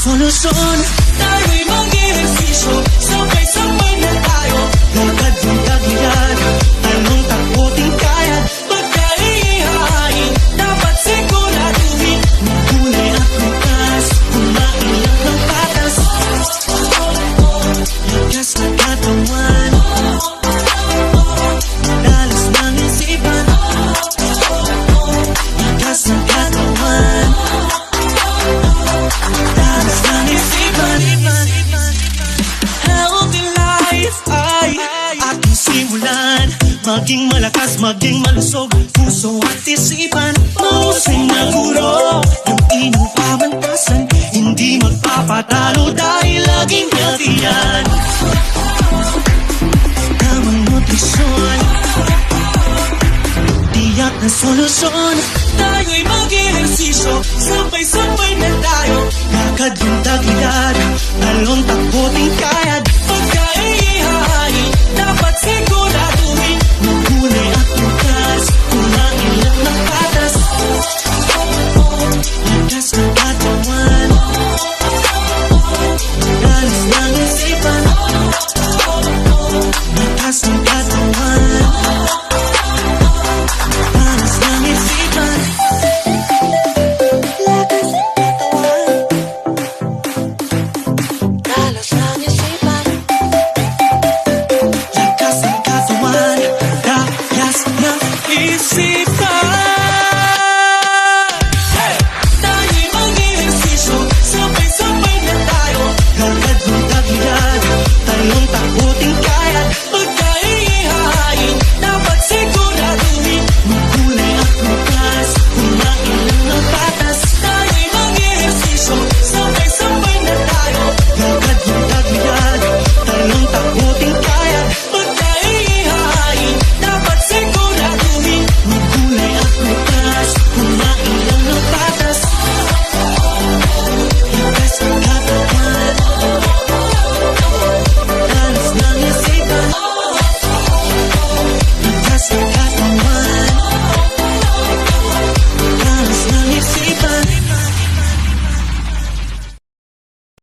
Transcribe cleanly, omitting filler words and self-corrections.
solusyon. Tayo'y mag-ehersisyo, sabay-sabay na tayo. Lakad yung tagilid, anong takutin kaya? Pagkaihain, dapat siguraduhin. Magulay at bukas, kumain lang ng patas. Lakas na katawan, dalas ng isipan. Lakas ng katawan, dalas ng isipan. Healthy life ay ating simulan. Maging malakas, maging malusog, puso at isipan. Mahusay na guro, yung inyong pamantasan. Hindi magpapatalo dahil laging healthy yan. Tamang nutrisyon, tiyak na solusyon. Tayo'y mag-ehersisyo, sabay-sabay na tayo. Lakad yung tagilid, talon takbo ting kaya.